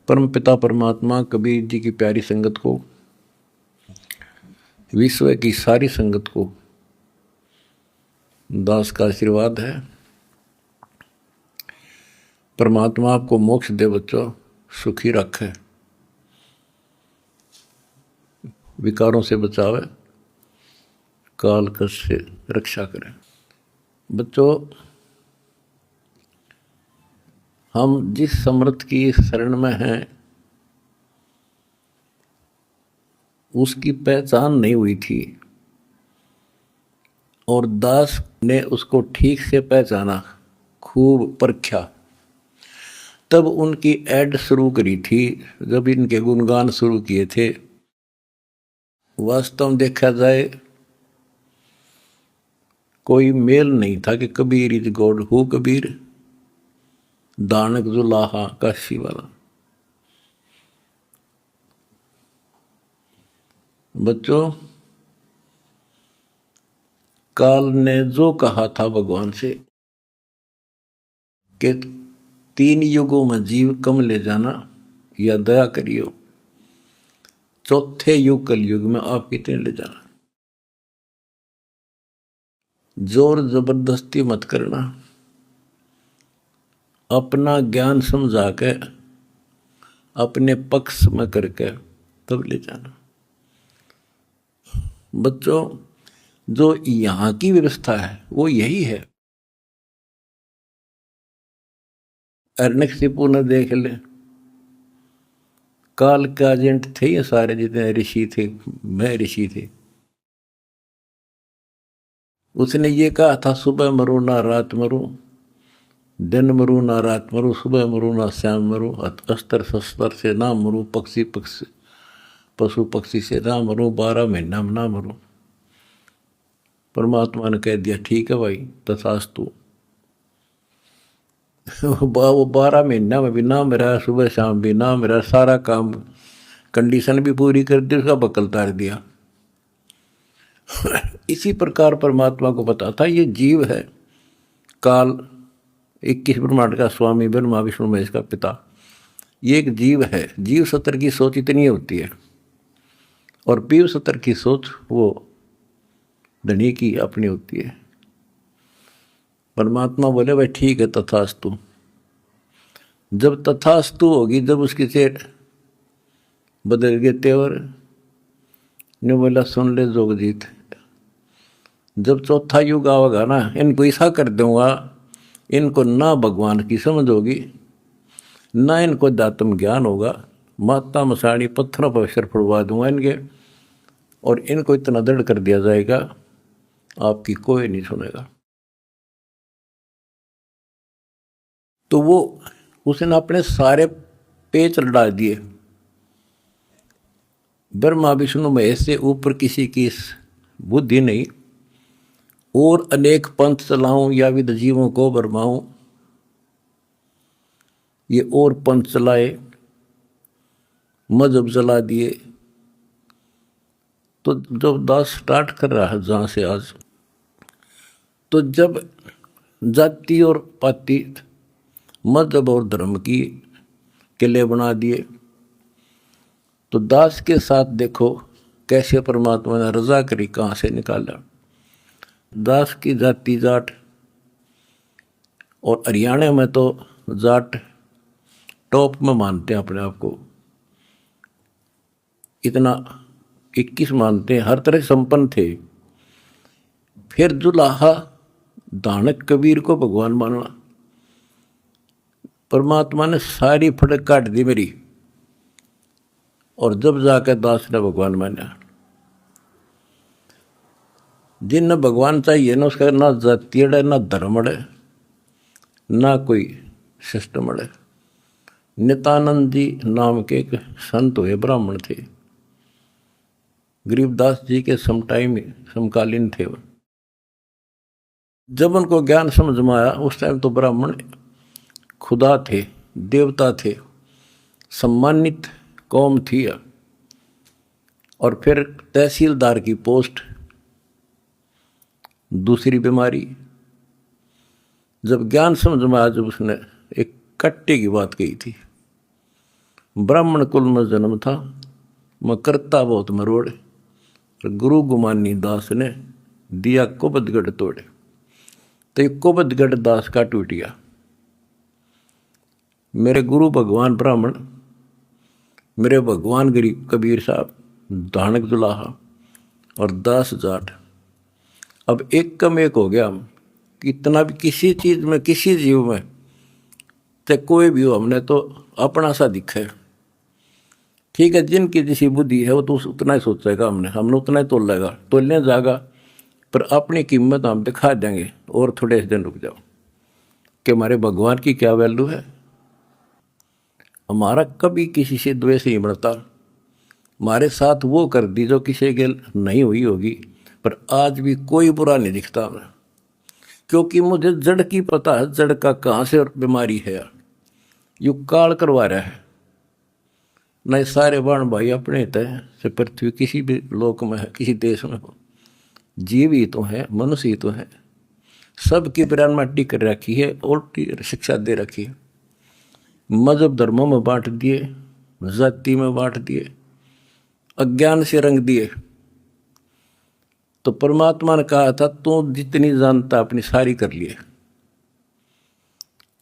परम पिता परमात्मा कबीर जी की प्यारी संगत को, विश्व की सारी संगत को दास का आशीर्वाद है। परमात्मा आपको मोक्ष दे बच्चों, सुखी रखे, विकारों से बचावे, काल कष्ट से रक्षा करे। बच्चों, हम जिस समर्थ की शरण में हैं उसकी पहचान नहीं हुई थी और दास ने उसको ठीक से पहचाना, खूब परखा, तब उनकी ऐड शुरू करी थी, जब इनके गुणगान शुरू किए थे। वास्तव में देखा जाए कोई मेल नहीं था कि Kabir is God, who Kabir, दानक जुलाहा काशी वाला। बच्चों, काल ने जो कहा था भगवान से कि 3 युगों में जीव कम ले जाना या दया करियो, चौथे युग कलयुग में आप कितने ले जाना, जोर जबरदस्ती मत करना, अपना ज्ञान समझा के अपने पक्ष में करके तब ले जाना। बच्चों, जो यहाँ की व्यवस्था है वो यही है। अर्नकशिपु ने देख ले, काल के एजेंट थे ये सारे, जितने ऋषि थे, मैं ऋषि थे। उसने ये कहा था, सुबह मरो ना रात मरो, दिन मरो ना रात मरो, सुबह मरो ना शाम मरो, अस्त्र शस्त्र से ना मरो, पशु पक्षी से ना मरो, 12 महीना में ना मरो। परमात्मा ने कह दिया, ठीक है भाई, तथास्तु। वो 12 महीना में भी ना मेरा, सुबह शाम भी ना मेरा, सारा काम कंडीशन भी पूरी कर दी, उसका बकल तार दिया। इसी प्रकार परमात्मा को पता था ये जीव है, काल 21 ब्रह्मांड का स्वामी, ब्रह्मा विष्णु महेश का पिता, ये एक जीव है। जीव सत्र की सोच इतनी होती है और पीव सत्र की सोच वो धनी की अपनी होती है। परमात्मा बोले, भाई ठीक है, तथास्तु। जब तथास्तु होगी, जब उसकी से बदल गए तेवर, ने बोला, सुन ले जोगजीत, जब चौथा युग आवेगा ना, इनको ऐसा कर दूंगा, इनको ना भगवान की समझ होगी, ना इनको दातम ज्ञान होगा, माता मसाणी पत्थरों पर सिर फुड़वा दूंगा इनके, और इनको इतना दृढ़ कर दिया जाएगा आपकी कोई नहीं सुनेगा। तो वो उसने अपने सारे पेच लड़ा दिए, ब्रह्मा विष्णु महेश से ऊपर किसी की बुद्धि नहीं, और अनेक पंथ चलाऊं या विद जीवों को भरमाऊं, ये और पंथ चलाए, मजहब चला दिए। तो जब दास स्टार्ट कर रहा है जहां से आज, तो जब जाति और पाति, मजहब और धर्म की किले बना दिए, तो दास के साथ देखो कैसे परमात्मा ने रजा करी, कहां से निकाला। दास की जाति जाट, और हरियाणा में तो जाट टॉप में मानते हैं अपने आप को, इतना 21 मानते हैं, हर तरह संपन्न थे। फिर जुलाहा दानक कबीर को भगवान मानना, परमात्मा ने सारी फड़क काट दी मेरी, और जब जाकर दास ने भगवान माना। जिन भगवान चाहिए ना, उसका ना जाति अड़े, ना धर्म अड़े, ना कोई सिस्टम अड़े। नित्यानंद जी नाम के एक संत हुए, ब्राह्मण थे, गरीबदास जी के समकालीन थे। जब उनको ज्ञान समझ में आया, उस टाइम तो ब्राह्मण खुदा थे, देवता थे, सम्मानित कौम थी। और फिर तहसीलदार की पोस्ट, दूसरी बीमारी। जब ज्ञान समझ में आया, जब उसने एक कट्टे की बात कही थी, ब्राह्मण कुल में जन्म था, मैं करता बहुत मरोड़। गुरु गुमानी दास ने दिया कुबदगढ़ तोड़े, तो कुबदगढ़ दास का टूट गया। मेरे गुरु भगवान ब्राह्मण, मेरे भगवान गरीब कबीर साहब, धानक दुलाहा और दास जाट। अब एक कम एक हो गया हम। कितना भी किसी चीज में, किसी जीव में, चाहे कोई भी हो, हमने तो अपना सा दिखा है। ठीक है, जिनकी जैसी बुद्धि है वो तो उतना ही सोचेगा, हमने उतना ही तोलेगा, तोलने जाएगा, पर अपनी कीमत हम दिखा देंगे। और थोड़े दिन रुक जाओ कि हमारे भगवान की क्या वैल्यू है। हमारा कभी किसी से द्वेष नहीं बढ़ता। हमारे साथ वो कर दी जो किसी के नहीं हुई होगी, पर आज भी कोई बुरा नहीं दिखता हमें, क्योंकि मुझे जड़ की पता है, जड़ का कहाँ से बीमारी है। यू काल करवा रहा है। नहीं सारे बाण भाई अपने तय से पृथ्वी किसी भी लोक में है, किसी देश में हो, जीव ही तो है, मनुष्य ही तो है। सबकी प्राण माटी कर रखी है, उल्टी शिक्षा दे रखी है। मजहब धर्मों में बांट दिए, जाति में बांट दिए, अज्ञान से रंग दिए। तो परमात्मा ने कहा था तू जितनी जानता अपनी सारी कर लिए।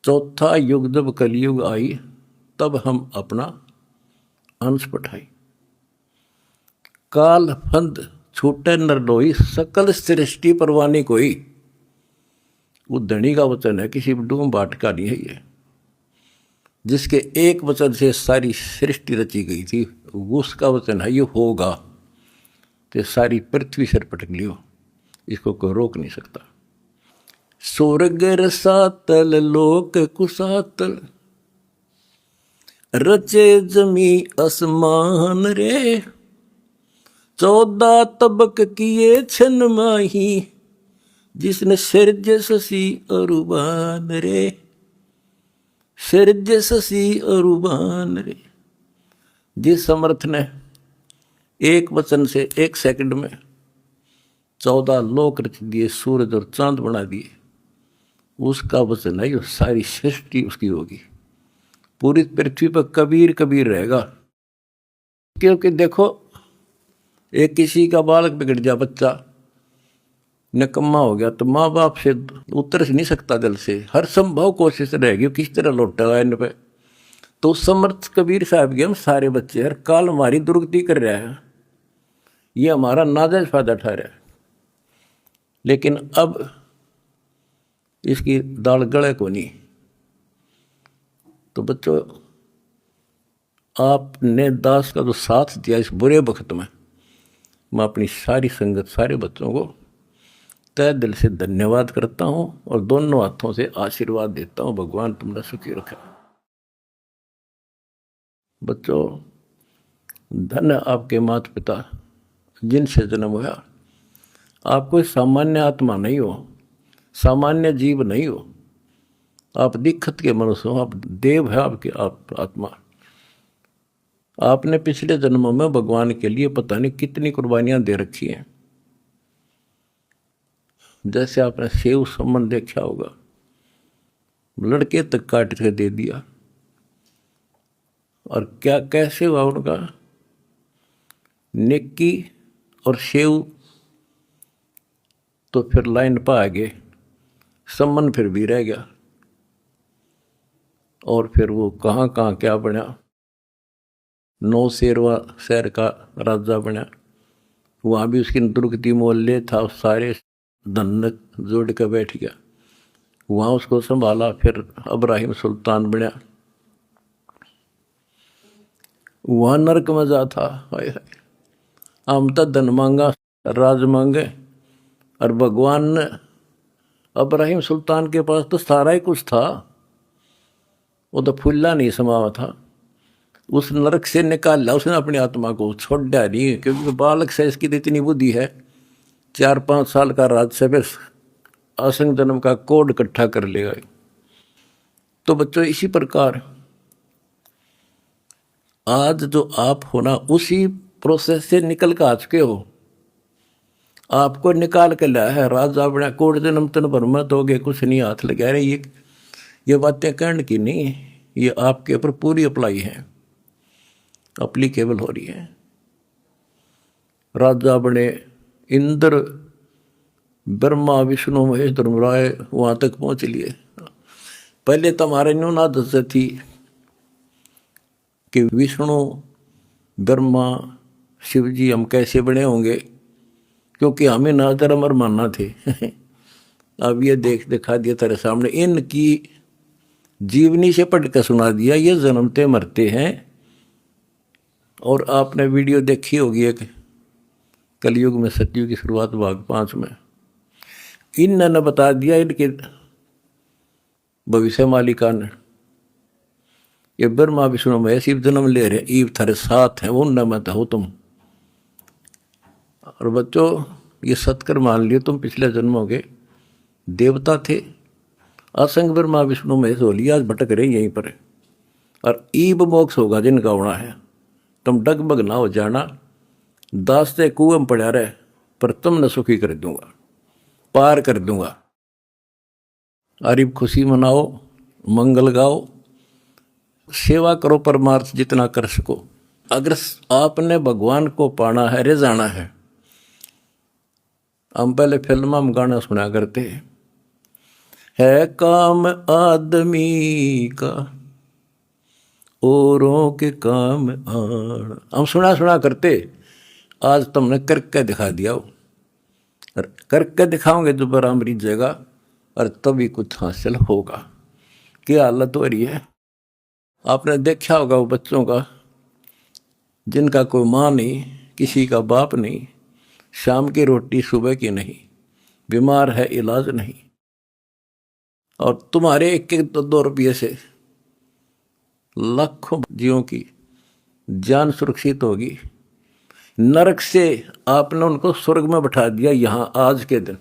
चौथा युग जब कलयुग आई, तब हम अपना अंश पठाई। काल फंद छूटे नर लोई, सकल सृष्टि परवानी कोई। वो धनी का वचन है, किसी डूम बाट का नहीं है ये। जिसके एक वचन से सारी सृष्टि रची गई थी, उसका वचन है ये होगा, तो सारी पृथ्वी सिर पटक लियो, इसको कोई रोक नहीं सकता। स्वर्ग रसातल लोक कुसातल, रचे जमी आसमान रे। 14 तबक किए छन माही, जिसने सिरज ससी अरुबान रे। सिरज ससी अरुबान रे। जिस समर्थ ने एक वचन से एक सेकंड में 14 लोक रच दिए, सूरज और चांद बना दिए, उसका वचन है ये सारी सृष्टि उसकी होगी। पूरी पृथ्वी पर कबीर कबीर रहेगा। क्योंकि देखो, एक किसी का बालक बिगड़ जा, बच्चा निकम्मा हो गया, तो माँ बाप से उतर नहीं सकता दिल से, हर संभव कोशिश रहेगी किस तरह लौटेगा इन पे। तो समर्थ कबीर साहब के हम सारे बच्चे हर काल हमारी दुर्गति कर रहे हैं, ये हमारा नाजायज फायदा उठा रहा है। लेकिन अब इसकी दाल गले को नहीं। तो बच्चों, आपने दास का जो साथ दिया इस बुरे वक्त में, मैं अपनी सारी संगत, सारे बच्चों को तय दिल से धन्यवाद करता हूँ और दोनों हाथों से आशीर्वाद देता हूँ। भगवान तुमने सुखी रखा। बच्चों, धन्य आपके माता पिता जिनसे जन्म हुआ। आप कोई सामान्य आत्मा नहीं हो, सामान्य जीव नहीं हो, आप दिक्कत के मनुष्य हो, आप देव है आपके आप आत्मा। आपने पिछले जन्मों में भगवान के लिए पता नहीं कितनी कुर्बानियां दे रखी हैं। जैसे आपने सेव सम्मान देखा होगा, लड़के तक काट के दे दिया, और क्या कैसे हुआ उनका नेकी और सेव, तो फिर लाइन पर आ गए, सम्मान फिर भी रह गया, और फिर वो कहाँ कहाँ क्या बना, नौ शेरवा शहर का राजा बना, वहाँ भी उसकी दुर्गति मोहल्ले था, सारे धन जोड़ के बैठ गया, वहाँ उसको संभाला, फिर इब्राहिम सुल्तान बना, वहाँ नरक में जा था। हाय हाय, हम तो धन मांगा, राज मांगे, और भगवान ने इब्राहिम सुल्तान के पास तो सारा ही कुछ था, वो तो फुल्ला नहीं समावा था, उस नरक से निकाला उसने अपनी आत्मा को, छोड़ नहीं, क्योंकि बालक से इसकी इतनी बुद्धि है, 4-5 साल का राज्य असंग जन्म का कोड इकट्ठा कर लेगा। तो बच्चों, इसी प्रकार आज जो आप हो ना, उसी प्रोसेस से निकल कर आ चुके हो। आपको निकाल के लाया है राजा बना, कोड जन्म तन भर में दोगे कुछ नहीं, हाथ लगा रहे। ये बातें कहने की नहीं, ये आपके ऊपर पूरी अप्लाई है। अप्लीकेबल हो रही है। राजा बने इंद्र, ब्रह्मा विष्णु महेश धर्मराय वहाँ तक पहुँच लिए। पहले तो हमारे न्यून आदत से थी कि विष्णु ब्रह्मा शिव जी हम कैसे बने होंगे, क्योंकि हमें ना धर्म और मानना थे। अब ये दिखा दिया तेरे सामने, इनकी जीवनी से पढ़ कर सुना दिया, ये जन्मते मरते हैं। और आपने वीडियो देखी होगी एक कलयुग में सतयुग की शुरुआत भाग 5 में, इन्होंने बता दिया इनके भविष्य मालिका ने, ये ब्रह्मा विष्णु महेश शिव जन्म ले रहे, ईव थारे साथ है, उन मत हो तुम। और बच्चों ये सत्कर मान लियो, तुम पिछले जन्मों के देवता थे। असंग ब्रह्मा विष्णु महेश हो लिया, आज भटक रहे यहीं पर। और ईब मोक्ष होगा जिनका होना है, तुम डगमग ना हो जाना, दास्ते कुएं में पड़ा रहे, पर तुमने सुखी कर दूंगा, पार कर दूंगा। अरिब खुशी मनाओ, मंगल गाओ, सेवा करो, परमार्थ जितना कर सको। अगर आपने भगवान को पाना है, रे जाना है। हम पहले फिल्म में गाना सुना करते है काम आदमी का औरों के काम आण, हम सुना करते। आज तुमने करके दिखा दिया, और करके दिखाओगे दोबारा मरी जगह, और तभी कुछ हासिल होगा। क्या हालत हो रही है। आपने देखा होगा वो बच्चों का जिनका कोई माँ नहीं, किसी का बाप नहीं, शाम की रोटी सुबह की नहीं, बीमार है इलाज नहीं, और तुम्हारे 1-2 रुपये से लाखों जीवों की जान सुरक्षित होगी। नरक से आपने उनको स्वर्ग में बैठा दिया यहाँ आज के दिन।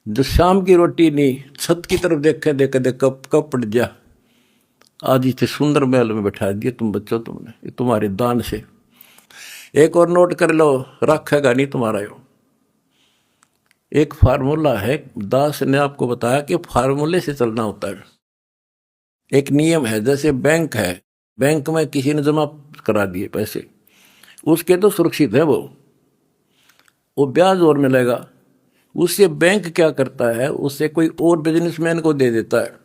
जो शाम की रोटी नहीं, छत की तरफ देखे देख कब पड़ जा, आज इसे सुंदर महल में बैठा दिया तुम बच्चों, तुमने तुम्हारे दान से। एक और नोट कर लो, रखेगा नहीं तुम्हारा यो। एक फार्मूला है, दास ने आपको बताया कि फार्मूले से चलना होता है। एक नियम है, जैसे बैंक है, बैंक में किसी ने जमा करा दिए पैसे, उसके तो सुरक्षित है, वो ब्याज और मिलेगा। उससे बैंक क्या करता है, उससे कोई और बिजनेसमैन को दे देता है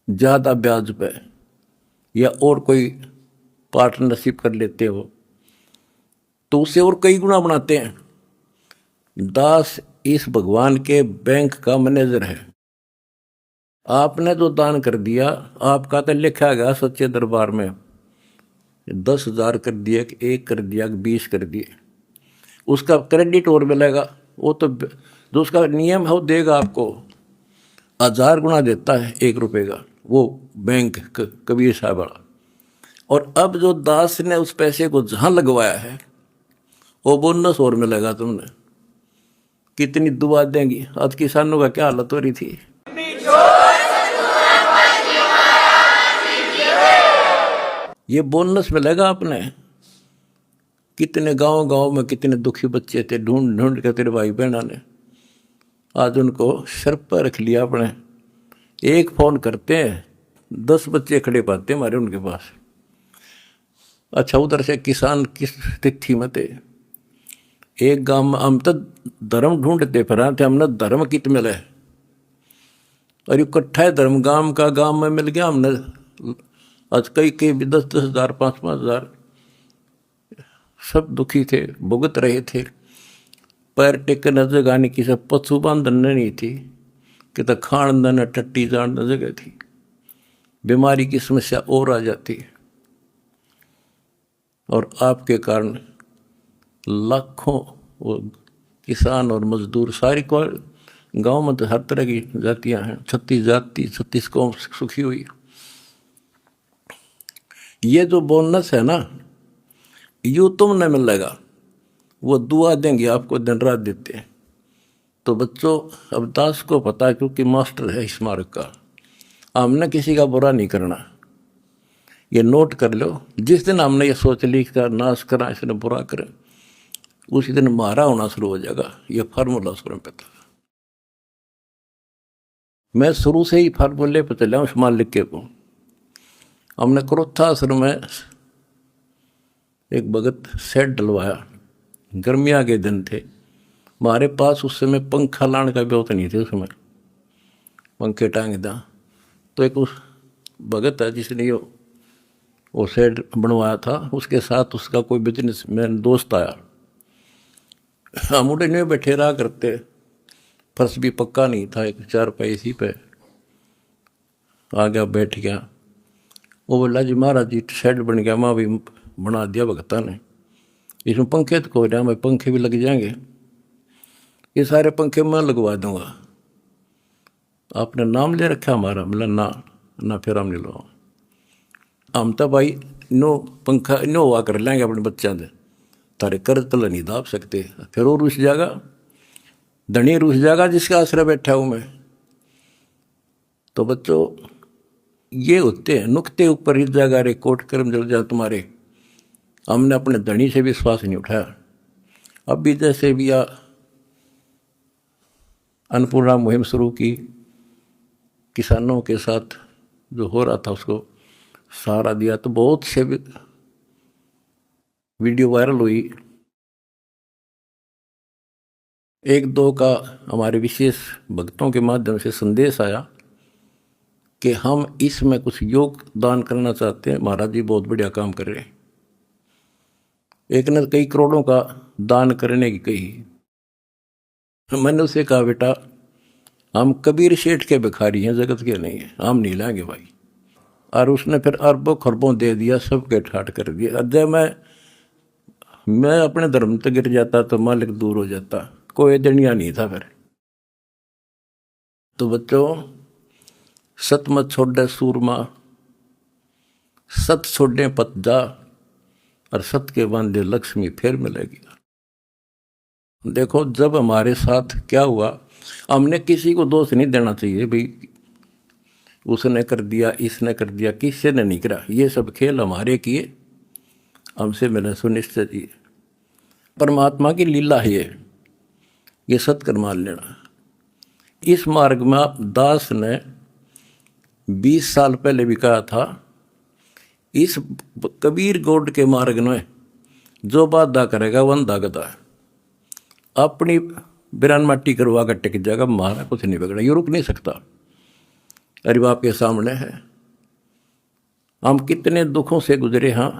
ज्यादा ब्याज पे, या और कोई पार्टनरशिप कर लेते हो तो उससे और कई गुना बनाते हैं। दास इस भगवान के बैंक का मैनेजर है। आपने जो दान कर दिया, आपका तो लिखा गया सच्चे दरबार में, 10,000 कर दिया, 1 कर दिया, 20 कर दिए, उसका क्रेडिट और मिलेगा। वो तो जो उसका नियम है वो देगा आपको, 1000 गुना देता है 1 रुपये का वो बैंक कबीर साहब वाला। और अब जो दास ने उस पैसे को जहाँ लगवाया है, वो बोनस और मिलेगा तुमने। कितनी दुआ देंगी। आज किसानों का क्या हालत हो रही थी। ये बोनस मिलेगा आपने। कितने गांव में कितने दुखी बच्चे थे, ढूंढ ढूंढ के तेरे भाई बहना ने आज उनको सर पर रख लिया अपने। एक फोन करते हैं 10 बच्चे खड़े पाते हमारे उनके पास। अच्छा, उधर से किसान किस तिथि में थे। एक गांव में हम तो धर्म ढूंढते फिर थे, हमने धर्म कित मिले, और इकट्ठा है धर्म गांव में मिल गया हमने। आज कई 10-10 हज़ार 5-5 हज़ार, सब दुखी थे, भुगत रहे थे। पैर टेकने जगह नहीं, किसी पशु बांधन नहीं थी, कि तो खान न टट्टी जान जगह थी। बीमारी की समस्या और आ जाती। और आपके कारण लाखों वो किसान और मजदूर, सारी को गांव में तो हर तरह की जातियां हैं, 36 जाति 36 कौम सुखी हुई। ये जो बोनस है ना, यूँ तुमने मिलेगा, वो दुआ देंगे आपको, दिन रात देते हैं। तो बच्चों, अब दास को पता है, क्योंकि मास्टर है इस मार्ग का, हमने किसी का बुरा नहीं करना। ये नोट कर लो, जिस दिन हमने ये सोच ली का नाश करा, इसने बुरा करे, उसी दिन मारा होना शुरू हो जाएगा। ये फार्मूला शुरू पे था। मैं शुरू से ही फार्मूले पे चला हूँ, मालिक के को। हमने क्रोथा आश्रम में एक भगत सेट डलवाया, गर्मियाँ के दिन थे, हमारे पास उस समय पंखा लाने का भी नहीं थे, उसमें पंखे टांग दा। तो एक उस भगत है जिसने वो सेट बनवाया था, उसके साथ उसका कोई बिजनेस मैन दोस्त आया। हम उड़े नहीं बैठे रहा करते, फर्श भी पक्का नहीं था, एक 4 पाई इसी पे आ गया, बैठ गया। वो बोला जी महाराज जी शेड बन गया, माँ भी बना दिया भगता ने, इसमें पंखे तो कोई रहा, मैं पंखे भी लग जाएंगे, ये सारे पंखे मैं लगवा दूंगा, आपने नाम ले रखा हमारा? बोला ना फिर हम नहीं लो, हम तो भाई नो पंखा नो हुआ कर लेंगे अपने बच्चों से, तारे कर्ज तल नहीं दाब सकते। फिर वो रुस जाएगा, धनी रुस जाएगा जिसका आश्रय बैठा हूँ मैं। तो बच्चों ये होते हैं नुक्ते ऊपर हिट जाएगा, रे कोट कर्म जल जाए तुम्हारे। हमने अपने धनी से विश्वास नहीं उठाया। अब भी जैसे भी अन्नपूर्णा मुहिम शुरू की, किसानों के साथ जो हो रहा था उसको सहारा दिया, तो बहुत से वीडियो वायरल हुई। 1-2 का हमारे विशेष भक्तों के माध्यम से संदेश आया कि हम इसमें कुछ योगदान करना चाहते हैं, महाराज जी बहुत बढ़िया काम कर रहे हैं। एक ने कई करोड़ों का दान करने की कही। मैंने उसे कहा बेटा हम कबीर शेठ के भिखारी हैं, जगत के नहीं हैं, हम नहीं लाएंगे भाई। और उसने फिर अरबों खरबों दे दिया, सबके ठाट कर दिया। जब मैं अपने धर्म तक गिर जाता तो मालिक दूर हो जाता, कोई दनिया नहीं था फिर। तो बच्चों सत मत छोड़े सूरमा, सत छोड़ने पत जा, और सत के बांधे लक्ष्मी फिर मिलेगी। देखो जब हमारे साथ क्या हुआ, हमने किसी को दोष नहीं देना चाहिए भाई उसने कर दिया, इसने कर दिया, किसी ने नहीं करा। ये सब खेल हमारे किए, हमसे मैंने सुनिश्चित किए। परमात्मा की लीला है ये सत्कर्म मान लेना। इस मार्ग में आप दास ने 20 साल पहले भी कहा था, इस कबीर गौड़ के मार्ग में जो बाधा करेगा वंदा गदा है। अपनी बिरान माटी करवा कर टिक जाएगा, हमारा कुछ नहीं बिगड़ा, ये रुक नहीं सकता। अरे बाप के सामने है, हम कितने दुखों से गुजरे। हाँ,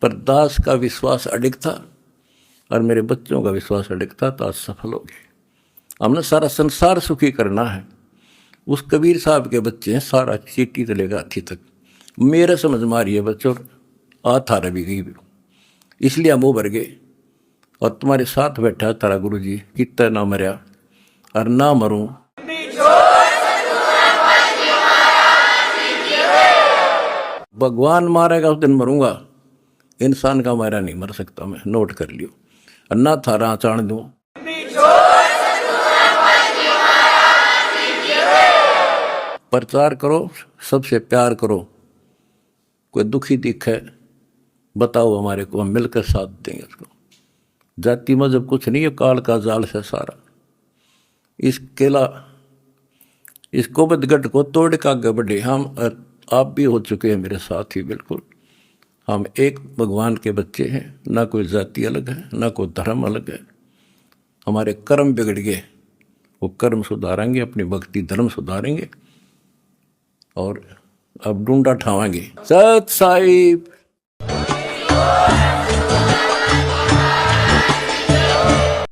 पर दास का विश्वास अडिग था और मेरे बच्चों का विश्वास अडिग था, तो आज सफल हो गए। हमने सारा संसार सुखी करना है। उस कबीर साहब के बच्चे हैं, सारा चीटी से लेकर हाथी तक मेरे समझ मारी है बच्चों, थारा भी गई, इसलिए हम उभर गए। और तुम्हारे साथ बैठा है तारा गुरु जी, कितना ना मरया और ना मरूं। भगवान मारेगा उस दिन मरूंगा, इंसान का मारा नहीं मर सकता मैं, नोट कर लियो। और ना थारा चाण दूं, प्रचार करो, सबसे प्यार करो। कोई दुखी दिखे बताओ हमारे को, हम मिलकर साथ देंगे उसको। जाति मजहब कुछ नहीं है, काल का जाल से सारा। इस केला इस कोबदगढ़ को तोड़ के आगे बढ़े। हम आप भी हो चुके हैं मेरे साथ ही, बिल्कुल हम एक भगवान के बच्चे हैं। ना कोई जाति अलग है, ना कोई धर्म अलग है। हमारे कर्म बिगड़ गए, वो कर्म सुधारेंगे, अपनी भक्ति धर्म सुधारेंगे और अब ढूंढा ठावाएंगे। सत साहिब।